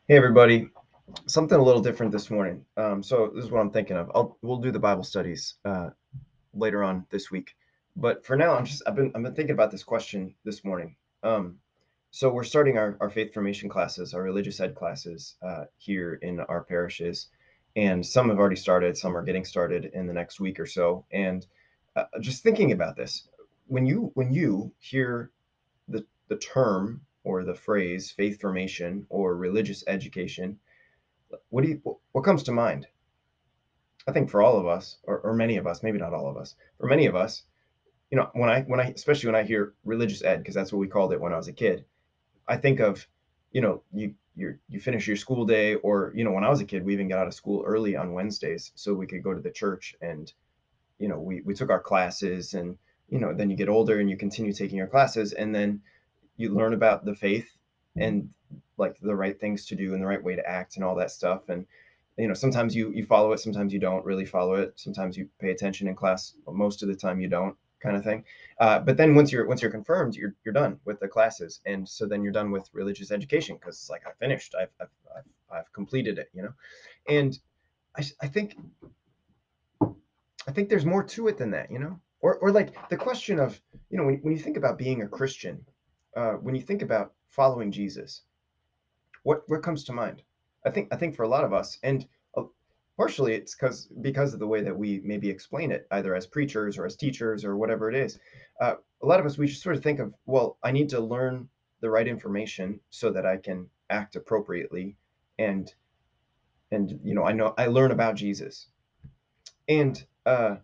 Hey everybody, something a little different this morning. So this is what I'm thinking of. We'll do the Bible studies later on this week, but for now, I've been thinking about this question this morning. Um, so we're starting our faith formation classes, our religious ed classes here in our parishes, and some have already started, some are getting started in the next week or so. And just thinking about this, when you hear the term or the phrase faith formation or religious education, what comes to mind? I think for all of us, or many of us, maybe not all of us, for many of us, when I especially when I hear religious ed, because that's what we called it when I was a kid, I think of, you finish your school day, or when I was a kid, we even got out of school early on Wednesdays so we could go to the church, and we took our classes, and then you get older and you continue taking your classes, and then you learn about the faith and like the right things to do and the right way to act and all that stuff. And sometimes you follow it, sometimes you don't really follow it, sometimes you pay attention in class, but most of the time you don't, kind of thing. But then once you're confirmed, you're done with the classes, and so then you're done with religious education because it's like I finished, I've completed it, and I think there's more to it than that, or like the question of, when you think about being a Christian, when you think about following Jesus, what comes to mind? I think for a lot of us, and partially it's because of the way that we maybe explain it, either as preachers or as teachers or whatever it is. A lot of us, we just sort of think of, well, I need to learn the right information so that I can act appropriately, and I know I learn about Jesus, and I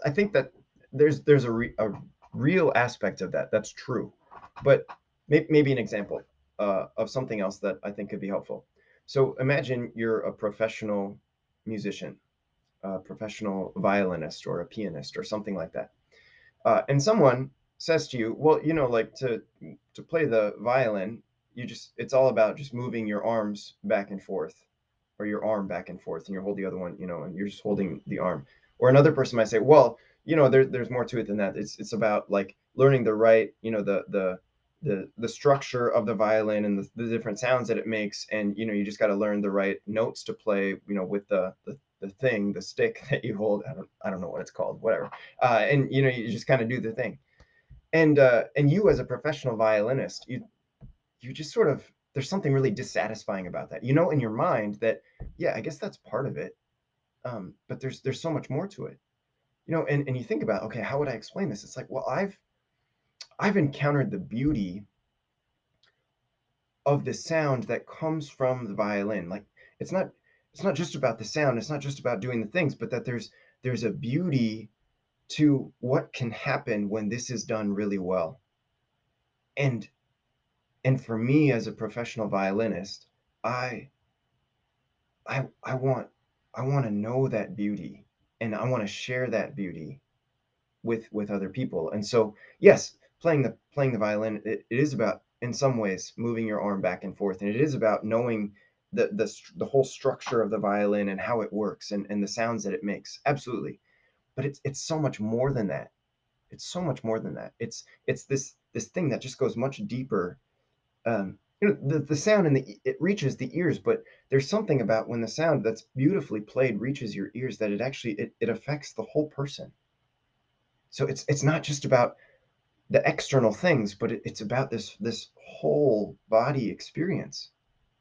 think that there's a real aspect of that that's true, but maybe an example of something else that I think could be helpful. So imagine you're a professional musician, a professional violinist, or a pianist, or something like that, and someone says to you, well, like to play the violin, it's all about just moving your arms back and forth, or your arm back and forth, and you hold the other one, and you're just holding the arm. Or another person might say, well, there's more to it than that. It's about like learning the right, the structure of the violin, and the different sounds that it makes, and you just got to learn the right notes to play, with the stick that you hold. I don't know what it's called, whatever. And you just kind of do the thing. And you, as a professional violinist, you just sort of, there's something really dissatisfying about that, in your mind, that, yeah, I guess that's part of it, but there's so much more to it, and you think about, okay, how would I explain this? It's like, well, I've encountered the beauty of the sound that comes from the violin. Like, it's not it's not just about the sound, it's not just about doing the things, but that there's a beauty to what can happen when this is done really well. And and for me, as a professional violinist, i I want to know that beauty, and I want to share that beauty with other people. And so, yes, playing the violin, it is about, in some ways, moving your arm back and forth, and it is about knowing the whole structure of the violin and how it works, and the sounds that it makes. Absolutely. But it's so much more than that. It's so much more than that. It's this thing that just goes much deeper. The sound, it reaches the ears, but there's something about when the sound that's beautifully played reaches your ears, that it affects the whole person. So it's not just about the external things, but it's about this whole body experience,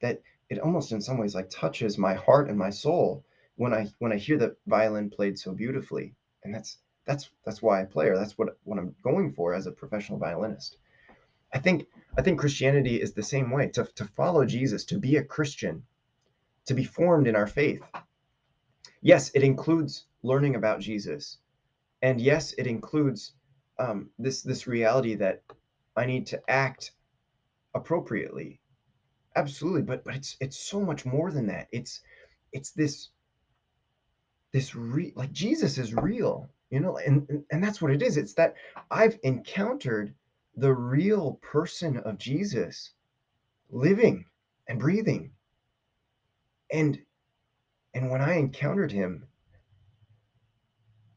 that it almost, in some ways, like touches my heart and my soul when I hear the violin played so beautifully. And that's why I play, or that's what I'm going for as a professional violinist. I think Christianity is the same way. To follow Jesus, to be a Christian, to be formed in our faith. Yes, it includes learning about Jesus, and yes, it includes this reality that I need to act appropriately. Absolutely, but it's so much more than that. It's like Jesus is real, and that's what it is. It's that I've encountered the real person of Jesus, living and breathing. And and when I encountered him,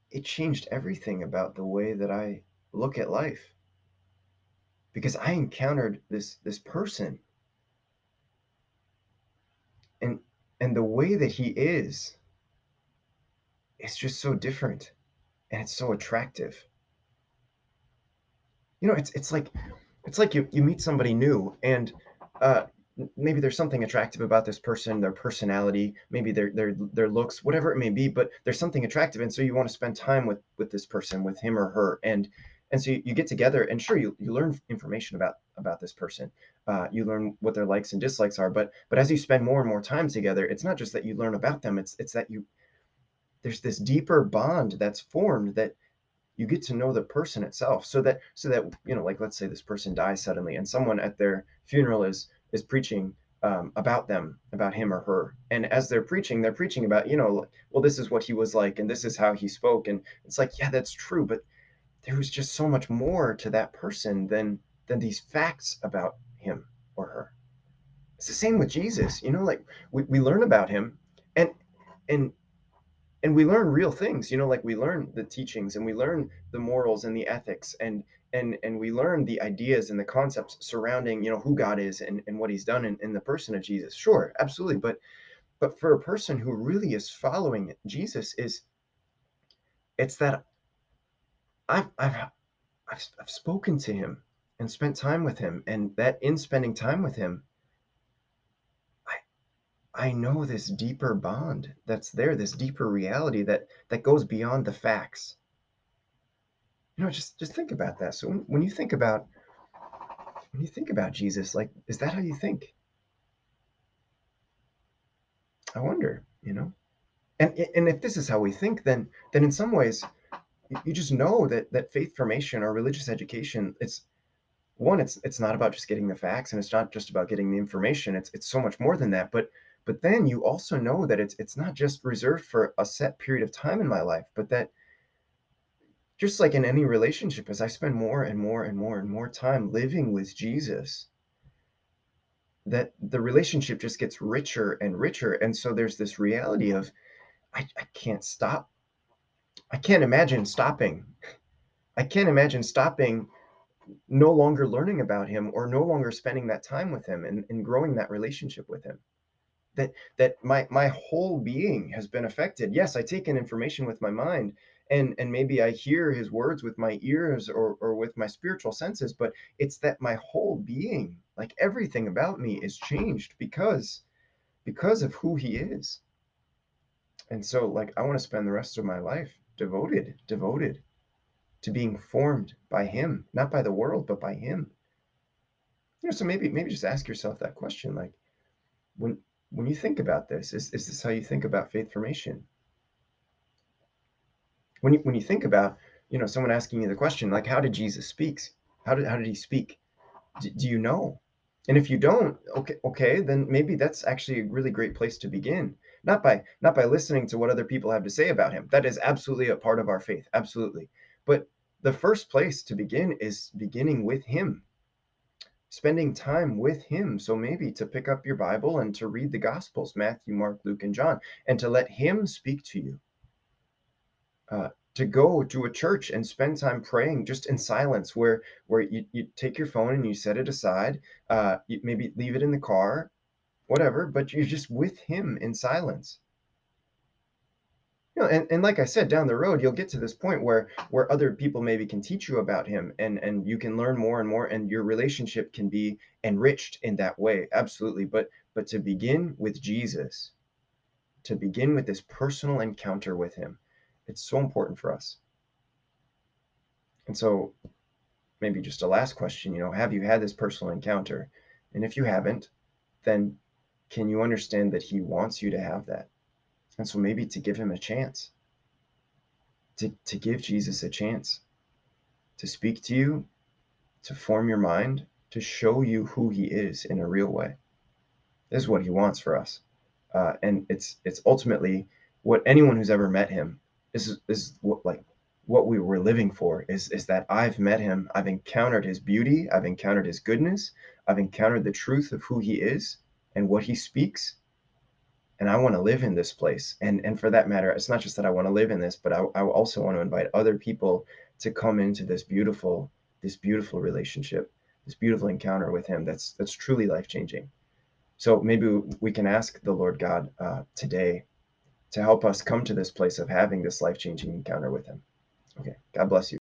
it changed everything about the way that I look at life, because I encountered this person and the way that he is just so different, and it's so attractive. You know, it's like you meet somebody new, and uh, maybe there's something attractive about this person, their personality, maybe their looks, whatever it may be. But there's something attractive, and so you want to spend time with this person, with him or her, and so you get together, and sure, you learn information about this person. You learn what their likes and dislikes are, but as you spend more and more time together, it's not just that you learn about them. It's that there's this deeper bond that's formed, that you get to know the person itself, so that like, let's say this person dies suddenly, and someone at their funeral is preaching about them, about him or her, and as they're preaching about, like, well, this is what he was like, and this is how he spoke, and it's like, yeah, that's true, but there was just so much more to that person than these facts about him or her. It's the same with Jesus, like, we learn about him, and and and we learn real things, like, we learn the teachings, and we learn the morals and the ethics, and we learn the ideas and the concepts surrounding, who God is, and what he's done in the person of Jesus. Sure, absolutely. But for a person who really is following Jesus, it's that I've I've I've spoken to him and spent time with him, and that in spending time with him, I know this deeper bond that's there, this deeper reality that goes beyond the facts. Just think about that. So when you think about Jesus, like, is that how you think? I wonder, And if this is how we think, then in some ways, you just know that faith formation or religious education, it's not about just getting the facts, and it's not just about getting the information. It's so much more than that. But then you also know that it's not just reserved for a set period of time in my life, but that, just like in any relationship, as I spend more and more and more and more time living with Jesus, that the relationship just gets richer and richer. And so there's this reality of, I can't stop. I can't imagine stopping. I can't imagine stopping, no longer learning about him, or no longer spending that time with him, and growing that relationship with him. That my whole being has been affected. Yes, I take in information with my mind, and maybe I hear his words with my ears, or with my spiritual senses, but it's that my whole being, like everything about me, is changed because of who he is. And so, like, I want to spend the rest of my life devoted to being formed by him, not by the world, but by him. So maybe just ask yourself that question, like, when when you think about this, is this how you think about faith formation? When you think about, someone asking you the question, like, how did Jesus speaks? How did he speak? Do you know? And if you don't, okay, then maybe that's actually a really great place to begin. Not by listening to what other people have to say about him. That is absolutely a part of our faith, absolutely. But the first place to begin is beginning with him, spending time with him. So maybe to pick up your Bible and to read the Gospels, Matthew, Mark, Luke, and John, and to let him speak to you. To go to a church and spend time praying just in silence, where you take your phone and you set it aside, you maybe leave it in the car, whatever, but you're just with him in silence. And like I said, down the road, you'll get to this point where other people maybe can teach you about him, and you can learn more and more, and your relationship can be enriched in that way. Absolutely. But to begin with Jesus, to begin with this personal encounter with him, it's so important for us. And so, maybe just a last question, have you had this personal encounter? And if you haven't, then can you understand that he wants you to have that? And so maybe to give him a chance, to give Jesus a chance to speak to you, to form your mind, to show you who he is in a real way. This is what he wants for us. And it's ultimately what anyone who's ever met him is what we were living for, is that I've met him, I've encountered his beauty, I've encountered his goodness, I've encountered the truth of who he is and what he speaks, and I want to live in this place. And for that matter, it's not just that I want to live in this, but I also want to invite other people to come into this beautiful relationship, this beautiful encounter with him that's truly life changing. So maybe we can ask the Lord God today to help us come to this place of having this life changing encounter with Him. Okay. God bless you.